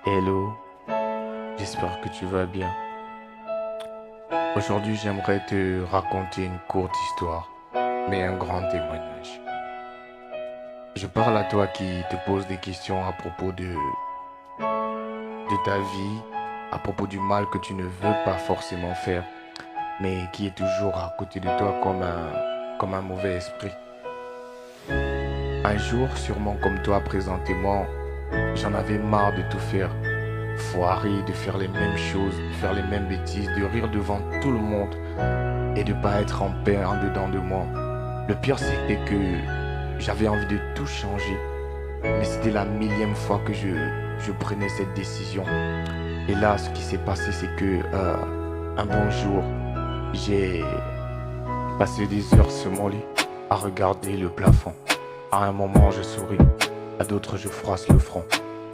Hello, j'espère que tu vas bien. Aujourd'hui, j'aimerais te raconter une courte histoire, mais un grand témoignage. Je parle à toi qui te pose des questions à propos de ta vie, à propos du mal que tu ne veux pas forcément faire, mais qui est toujours à côté de toi comme un mauvais esprit. Un jour, sûrement comme toi présentement, j'en avais marre de tout faire. Foirer, de faire les mêmes choses, de faire les mêmes bêtises, de rire devant tout le monde et de pas être en paix en dedans de moi. Le pire c'était que j'avais envie de tout changer, mais c'était la millième fois que je prenais cette décision. Et là, ce qui s'est passé, c'est que un bon jour, j'ai passé des heures sur mon lit à regarder le plafond. À un moment, je souris, à d'autres, je froisse le front.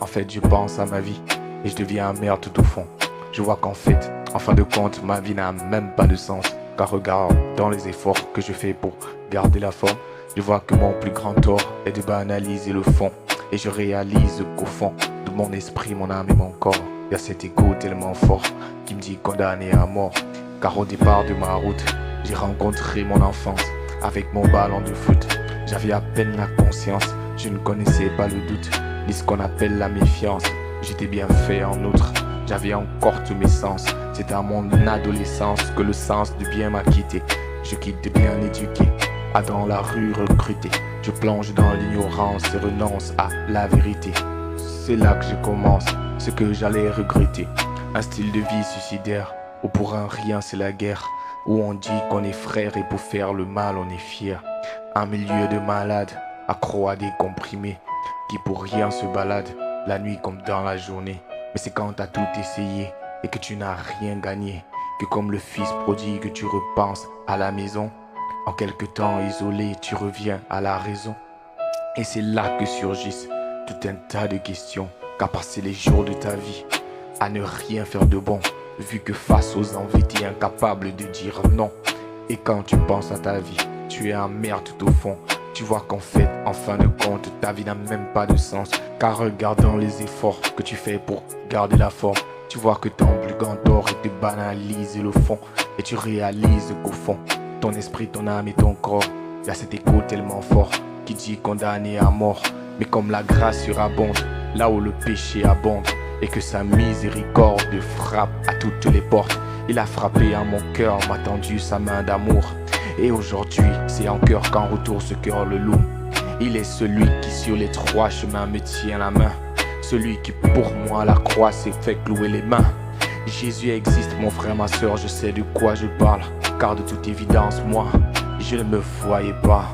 En fait, je pense à ma vie et je deviens amer tout au fond. Je vois qu'en fait, en fin de compte, ma vie n'a même pas de sens. Car regarde, dans les efforts que je fais pour garder la forme, je vois que mon plus grand tort est de banaliser le fond. Et je réalise qu'au fond de mon esprit, mon âme et mon corps, il y a cet écho tellement fort qui me dit condamné à mort. Car au départ de ma route, j'ai rencontré mon enfance avec mon ballon de foot. J'avais à peine la conscience, je ne connaissais pas le doute, ni ce qu'on appelle la méfiance. J'étais bien fait en outre, j'avais encore tous mes sens. C'est à mon adolescence que le sens du bien m'a quitté. Je quitte de bien éduqué, à dans la rue recruté. Je plonge dans l'ignorance et renonce à la vérité. C'est là que je commence ce que j'allais regretter. Un style de vie suicidaire, où pour un rien c'est la guerre. Où on dit qu'on est frère et pour faire le mal on est fier. Un milieu de malades, accro à des comprimés, qui pour rien se baladent, la nuit comme dans la journée. Mais c'est quand t'as tout essayé et que tu n'as rien gagné, que comme le fils prodigue tu repenses à la maison. En quelque temps isolé tu reviens à la raison. Et c'est là que surgissent tout un tas de questions. Qu'a passé les jours de ta vie à ne rien faire de bon, vu que face aux envies t'es incapable de dire non. Et quand tu penses à ta vie, tu es amer tout au fond. Tu vois qu'en fait, en fin de compte, ta vie n'a même pas de sens. Car regardant les efforts que tu fais pour garder la forme, tu vois que ton plus grand tort est de banaliser le fond. Et tu réalises qu'au fond, ton esprit, ton âme et ton corps, il y a cet écho tellement fort qui dit condamné à mort. Mais comme la grâce surabonde, là où le péché abonde, et que sa miséricorde frappe à toutes les portes, il a frappé à mon cœur, m'a tendu sa main d'amour. Et aujourd'hui, c'est en cœur qu'en retour ce cœur le loue. Il est celui qui sur les trois chemins me tient la main. Celui qui pour moi à la croix s'est fait clouer les mains. Jésus existe mon frère, ma soeur, je sais de quoi je parle. Car de toute évidence, moi, je ne me voyais pas.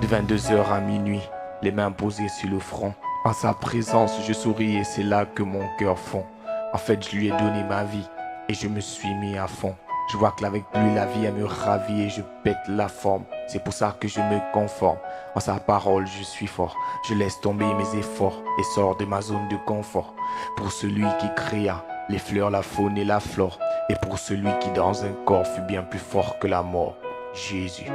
De 22h à minuit, les mains posées sur le front. En sa présence, je souris et c'est là que mon cœur fond. En fait, je lui ai donné ma vie et je me suis mis à fond. Je vois qu'avec lui la vie elle me ravit et je pète la forme. C'est pour ça que je me conforme. En sa parole je suis fort. Je laisse tomber mes efforts et sors de ma zone de confort. Pour celui qui créa les fleurs, la faune et la flore. Et pour celui qui dans un corps fut bien plus fort que la mort. Jésus.